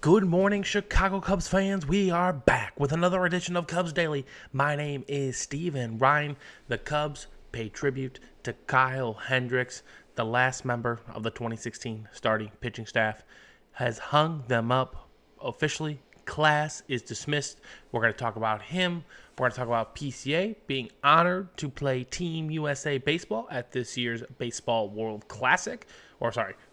Good morning, Chicago Cubs fans. We are back with another edition of Cubs Daily. My name is Steven Ryan. The Cubs pay tribute to Kyle Hendricks, the last member of the 2016 starting pitching staff, has hung them up officially. Class is dismissed. We're going to talk about him. We're going to talk about PCA being honored to play Team USA baseball at this year's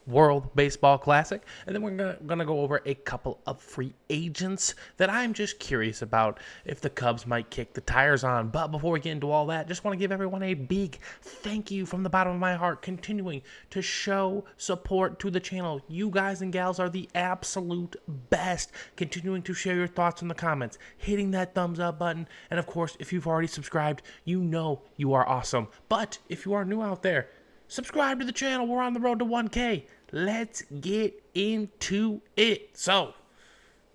World Baseball Classic. And then we're going to go over a couple of free agents that I'm just curious about if the Cubs might kick the tires on. But before we get into all that, just want to give everyone a big thank you from the bottom of my heart, continuing to show support to the channel. You guys and gals are the absolute best. Continuing to share your thoughts in the comments, hitting that thumbs up button, and of course, if you've already subscribed, you know you are awesome. But if you are new out there, subscribe to the channel. We're on the road to 1K. Let's get into it. So,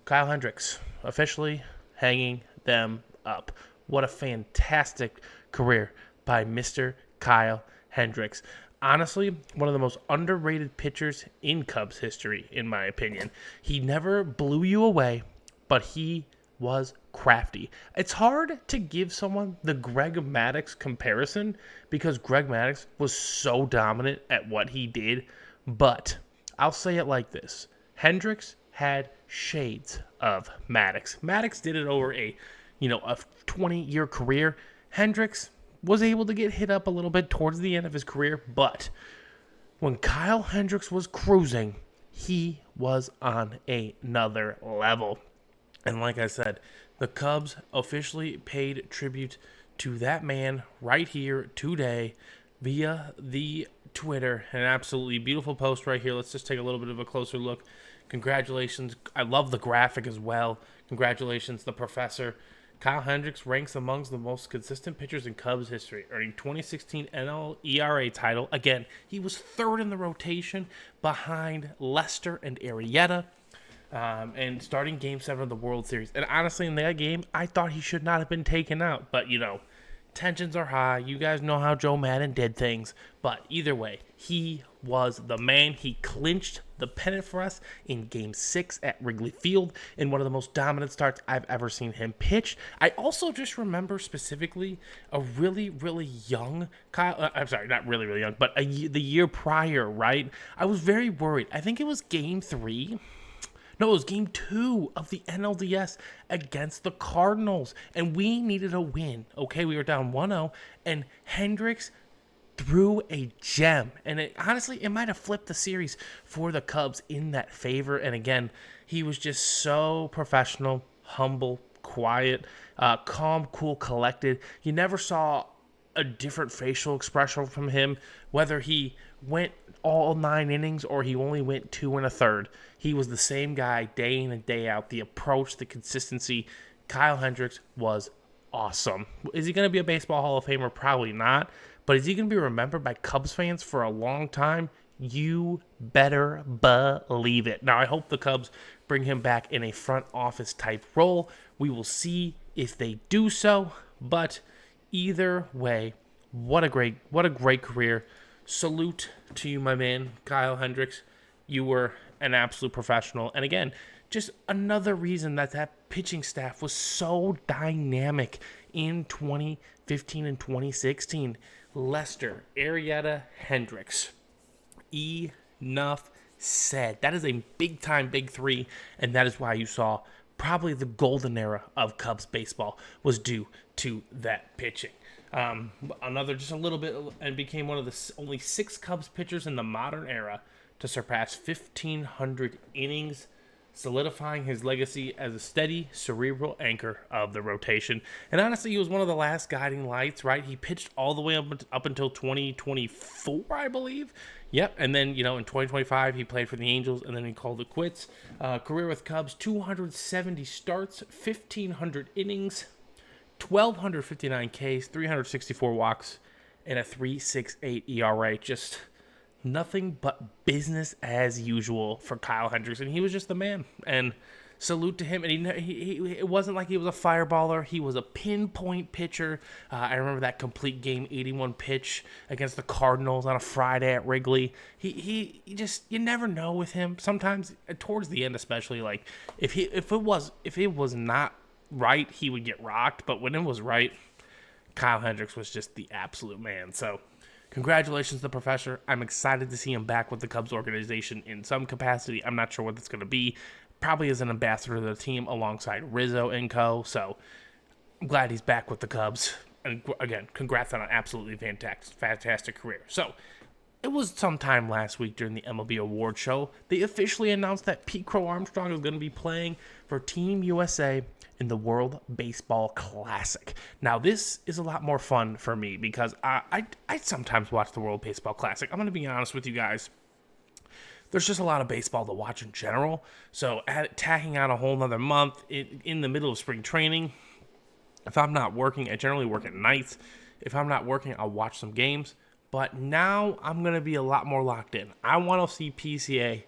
Kyle Hendricks officially hanging them up. What a fantastic career by Mr. Kyle Hendricks. Honestly, one of the most underrated pitchers in Cubs history, in my opinion. He never blew you away, but he was crafty. It's hard to give someone the Greg Maddux comparison because Greg Maddux was so dominant at what he did, but I'll say it like this. Hendricks had shades of Maddux. Maddux did it over a 20-year career. Hendricks was able to get hit up a little bit towards the end of his career, but when Kyle Hendricks was cruising, he was on another level. And like I said, the Cubs officially paid tribute to that man right here today via the Twitter. An absolutely beautiful post right here. Let's just take a little bit of a closer look. Congratulations. I love the graphic as well. Congratulations, the professor. Kyle Hendricks ranks amongst the most consistent pitchers in Cubs history, earning 2016 NL ERA title. Again, he was third in the rotation behind Lester and Arrieta. And starting Game 7 of the World Series. And honestly, in that game, I thought he should not have been taken out. But, tensions are high. You guys know how Joe Madden did things. But either way, he was the man. He clinched the pennant for us in Game 6 at Wrigley Field in one of the most dominant starts I've ever seen him pitch. I also just remember specifically a really, really young Kyle. I'm sorry, not really, really young, but the year prior, right? I was very worried. I think it was Game 3. No, it was Game 2 of the NLDS against the Cardinals, and we needed a win. Okay, we were down 1-0, and Hendricks threw a gem, and honestly, it might have flipped the series for the Cubs in that favor. And again, he was just so professional, humble, quiet, calm, cool, collected. You never saw a different facial expression from him, whether he went all 9 innings or he only went 2 1/3. He was the same guy day in and day out. The approach, the consistency. Kyle Hendricks was awesome. Is he going to be a Baseball Hall of Famer? Probably not. But is he going to be remembered by Cubs fans for a long time? You better believe it. Now, I hope the Cubs bring him back in a front office type role. We will see if they do so. But either way, what a great career. Salute to you, my man, Kyle Hendricks. You were an absolute professional. And again, just another reason that pitching staff was so dynamic in 2015 and 2016. Lester, Arrieta, Hendricks. Enough said. That is a big-time big three, and that is why you saw probably the golden era of Cubs baseball was due to that pitching. Just a little bit, and became one of the only 6 Cubs pitchers in the modern era to surpass 1,500 innings, solidifying his legacy as a steady, cerebral anchor of the rotation. And honestly, he was one of the last guiding lights, right? He pitched all the way up until 2024, I believe. Yep, and then, in 2025, he played for the Angels, and then he called it quits. Career with Cubs, 270 starts, 1,500 innings, 1,259 Ks, 364 walks, and a 3.68 ERA. Just nothing but business as usual for Kyle Hendricks, and he was just the man. And salute to him. And it wasn't like he was a fireballer. He was a pinpoint pitcher. I remember that complete game 81 pitch against the Cardinals on a Friday at Wrigley. He just, you never know with him. Sometimes towards the end, especially, like if it was not right, he would get rocked. But when it was right, Kyle Hendricks was just the absolute man. So congratulations to the professor. I'm excited to see him back with the Cubs organization in some capacity. I'm not sure what that's going to be. Probably as an ambassador to the team alongside Rizzo and co. So I'm glad he's back with the Cubs. And again, congrats on an absolutely fantastic career. So it was sometime last week during the MLB Award Show. They officially announced that Pete Crow Armstrong is going to be playing for Team USA in the World Baseball Classic. Now, this is a lot more fun for me because I sometimes watch the World Baseball Classic. I'm going to be honest with you guys. There's just a lot of baseball to watch in general. So tacking on a whole nother month in the middle of spring training, if I'm not working, I generally work at nights. If I'm not working, I'll watch some games. But now I'm going to be a lot more locked in. I want to see PCA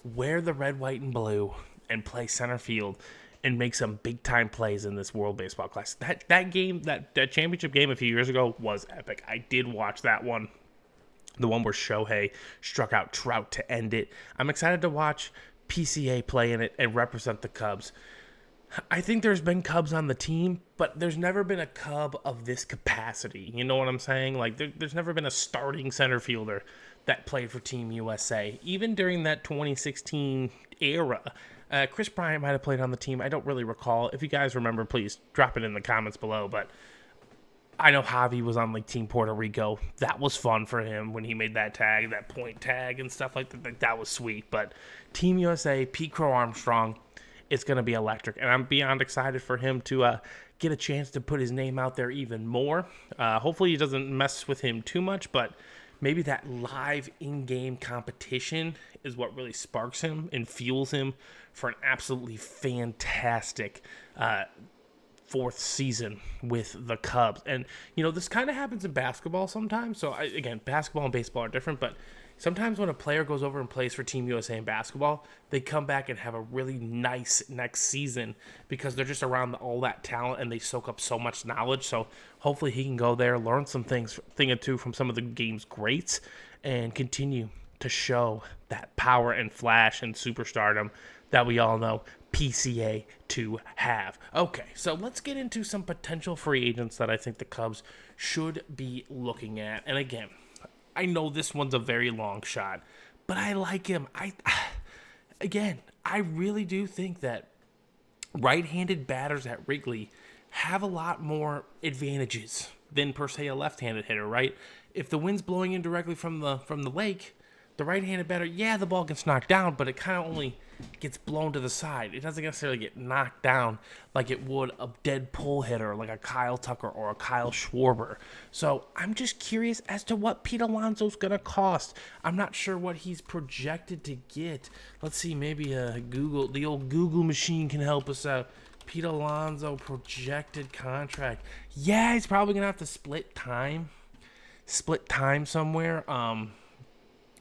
wear the red, white, and blue and play center field and make some big-time plays in this World Baseball Classic. That game, that championship game a few years ago was epic. I did watch that one. The one where Shohei struck out Trout to end it. I'm excited to watch PCA play in it and represent the Cubs. I think there's been Cubs on the team, but there's never been a Cub of this capacity. You know what I'm saying? Like, there's never been a starting center fielder that played for Team USA. Even during that 2016 era, Chris Bryant might have played on the team. I don't really recall. If you guys remember, please drop it in the comments below. But I know Javi was on like Team Puerto Rico. That was fun for him when he made that tag, that point tag and stuff like that. That was sweet. But Team USA, Pete Crow Armstrong, it's going to be electric. And I'm beyond excited for him to get a chance to put his name out there even more. Hopefully he doesn't mess with him too much, but maybe that live in-game competition is what really sparks him and fuels him for an absolutely fantastic fourth season with the Cubs. And, you know, this kind of happens in basketball sometimes. So, again, basketball and baseball are different, but sometimes when a player goes over and plays for Team USA in basketball, they come back and have a really nice next season because they're just around all that talent and they soak up so much knowledge. So hopefully he can go there, learn some thing or two from some of the game's greats, and continue to show that power and flash and superstardom that we all know PCA to have. Okay, so let's get into some potential free agents that I think the Cubs should be looking at. And again, I know this one's a very long shot, but I like him. I really do think that right-handed batters at Wrigley have a lot more advantages than per se a left-handed hitter, right? If the wind's blowing in directly from the lake, the right-handed batter, yeah, the ball gets knocked down, but it kind of only gets blown to the side. It doesn't necessarily get knocked down like it would a dead pull hitter like a Kyle Tucker or a Kyle Schwarber. So I'm just curious as to what Pete Alonso's going to cost. I'm not sure what he's projected to get. Let's see, maybe the old Google machine can help us out. Pete Alonso projected contract. Yeah, he's probably going to have to split time somewhere.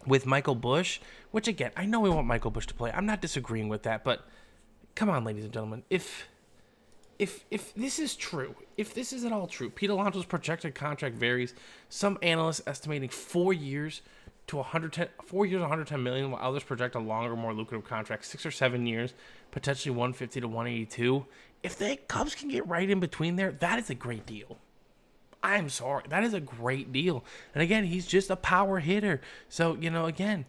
With Michael Busch, which again, I know we want Michael Busch to play. I'm not disagreeing with that, but come on, ladies and gentlemen. If this is true, if this is at all true, Pete Alonso's projected contract varies. Some analysts estimating 4 years to 110 million, while others project a longer, more lucrative contract, 6 or 7 years, potentially 150 to 182. If the Cubs can get right in between there, that is a great deal. I'm sorry. That is a great deal. And again, he's just a power hitter. So, you know, again,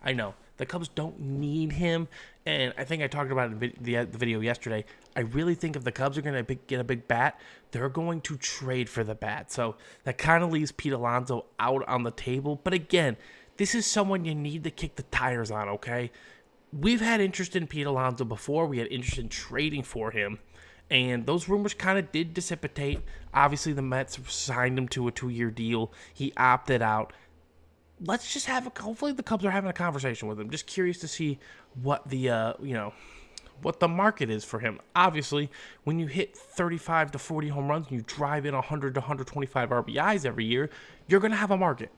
I know the Cubs don't need him. And I think I talked about it in the video yesterday. I really think if the Cubs are going to get a big bat, they're going to trade for the bat. So that kind of leaves Pete Alonso out on the table. But again, this is someone you need to kick the tires on, okay? We've had interest in Pete Alonso before. We had interest in trading for him. And those rumors kind of did dissipate. Obviously, the Mets signed him to a 2-year deal. He opted out. Let's just hopefully the Cubs are having a conversation with him. Just curious to see what the, what the market is for him. Obviously, when you hit 35 to 40 home runs and you drive in 100 to 125 RBIs every year, you're going to have a market.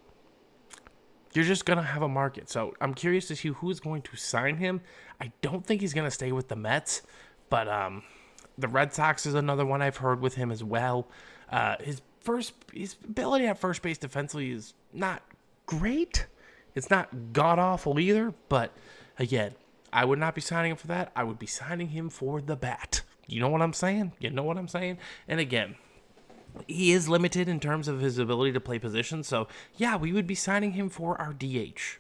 you're just going to have a market. So I'm curious to see who's going to sign him. I don't think he's going to stay with the Mets, but the Red Sox is another one I've heard with him as well. His ability at first base defensively is not great. It's not god-awful either, but again, I would not be signing him for that. I would be signing him for the bat. You know what I'm saying? And again, he is limited in terms of his ability to play position. So, yeah, we would be signing him for our DH.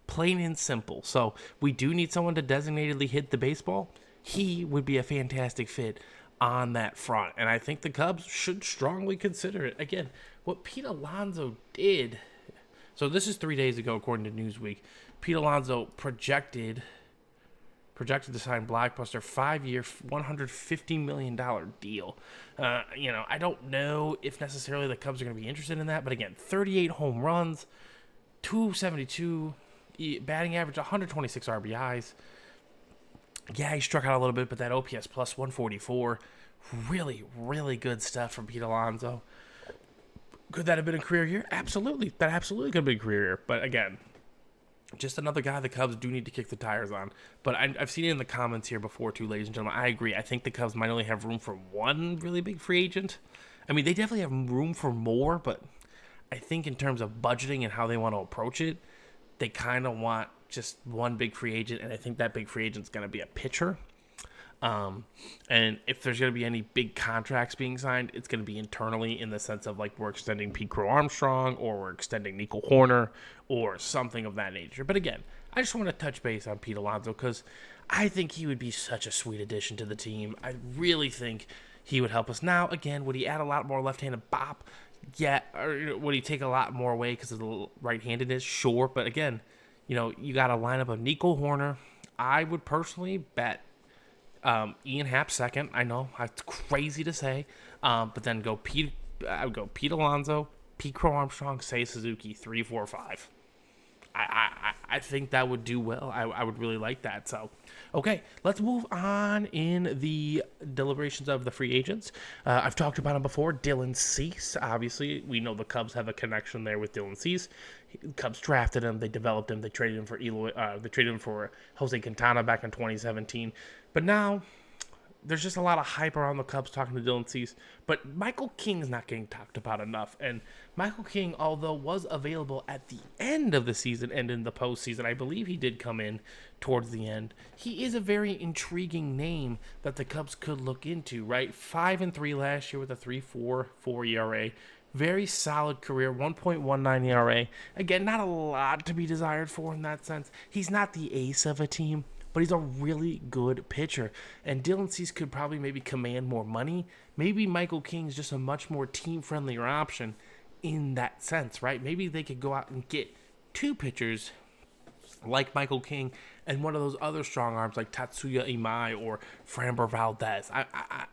Plain and simple. So, we do need someone to designatedly hit the baseball. He would be a fantastic fit on that front. And I think the Cubs should strongly consider it. Again, what Pete Alonso did. So, this is 3 days ago, according to Newsweek. Pete Alonso projected to sign Blockbuster 5-year, $150 million deal. I don't know if necessarily the Cubs are going to be interested in that, but again, 38 home runs, 272 batting average, 126 RBIs. Yeah, he struck out a little bit, but that OPS plus 144, really, really good stuff from Pete Alonso. Could that have been a career year? Absolutely. That absolutely could have been a career year. But again, just another guy the Cubs do need to kick the tires on. But I've seen it in the comments here before, too, ladies and gentlemen. I agree. I think the Cubs might only have room for one really big free agent. I mean, they definitely have room for more, but I think in terms of budgeting and how they want to approach it, they kind of want just one big free agent, and I think that big free agent is going to be a pitcher. And if there's going to be any big contracts being signed, it's going to be internally in the sense of like we're extending Pete Crow Armstrong or we're extending Nico Horner or something of that nature. But again, I just want to touch base on Pete Alonso because I think he would be such a sweet addition to the team. I really think he would help us. Now, again, would he add a lot more left-handed bop? Yeah. Or would he take a lot more away because of the right-handedness? Sure. But again, you got a lineup of Nico Horner. I would personally bet Ian Happ second. I know it's crazy to say, but then I would go Pete Alonso, Pete Crow Armstrong, Seiya Suzuki, 3, 4, 5. I think that would do well. I would really like that. So, okay, let's move on in the deliberations of the free agents. I've talked about him before, Dylan Cease. Obviously, we know the Cubs have a connection there with Dylan Cease. Cubs drafted him, they developed him, they traded him for Jose Quintana back in 2017. But now there's just a lot of hype around the Cubs talking to Dylan Cease, but Michael King's not getting talked about enough. And Michael King, although was available at the end of the season and in the postseason, I believe he did come in towards the end. He is a very intriguing name that the Cubs could look into, right? 5-3 last year with a 3.44 ERA. Very solid career, 1.19 ERA. Again, not a lot to be desired for in that sense. He's not the ace of a team, but he's a really good pitcher. And Dylan Cease could probably maybe command more money. Maybe Michael King's just a much more team-friendlier option in that sense, right? Maybe they could go out and get two pitchers like Michael King and one of those other strong arms like Tatsuya Imai or Framber Valdez.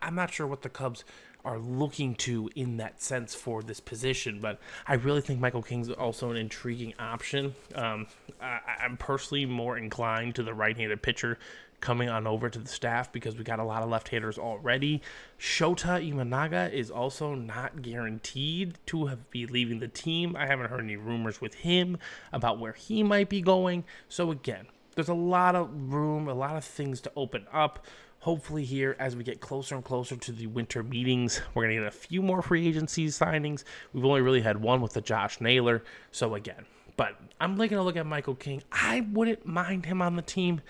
I'm not sure what the Cubs are looking to in that sense for this position, but I really think Michael King's also an intriguing option. I'm personally more inclined to the right-handed pitcher coming on over to the staff because we got a lot of left-handers already. Shota Imanaga is also not guaranteed to be leaving the team. I haven't heard any rumors with him about where he might be going. So again, there's a lot of room, a lot of things to open up. Hopefully here, as we get closer and closer to the winter meetings, we're going to get a few more free agency signings. We've only really had one with the Josh Naylor. So again, but I'm going to look at Michael King. I wouldn't mind him on the team.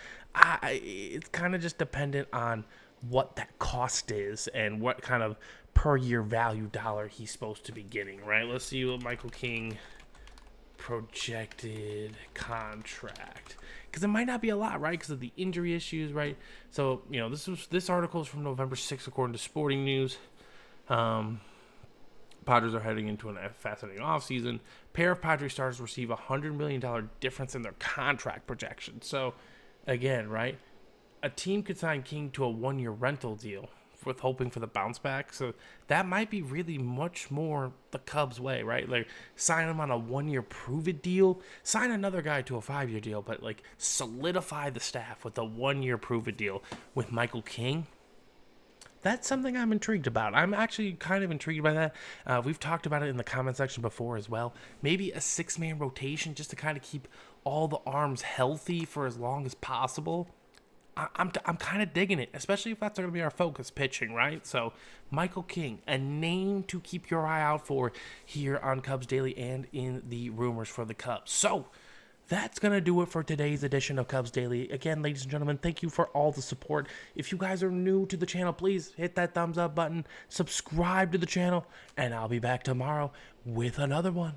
It's kind of just dependent on what that cost is and what kind of per year value dollar he's supposed to be getting, right? Let's see what Michael King projected contract, because it might not be a lot, right? Because of the injury issues, right? So this article is from November 6th, according to Sporting News. Padres are heading into a fascinating offseason. Pair of Padres stars receive $100 million difference in their contract projection. So again, right, a team could sign King to a 1-year rental deal with hoping for the bounce back. So that might be really much more the Cubs way, right? Like sign him on a 1-year prove it deal, sign another guy to a 5-year deal, but like solidify the staff with a 1-year prove it deal with Michael King. That's something I'm intrigued about. I'm actually kind of intrigued by that. We've talked about it in the comment section before as well. Maybe a six-man rotation just to kind of keep all the arms healthy for as long as possible. I'm kind of digging it, especially if that's going to be our focus pitching, right? So, Michael King, a name to keep your eye out for here on Cubs Daily and in the rumors for the Cubs. So, that's going to do it for today's edition of Cubs Daily. Again, ladies and gentlemen, thank you for all the support. If you guys are new to the channel, please hit that thumbs up button, subscribe to the channel, and I'll be back tomorrow with another one.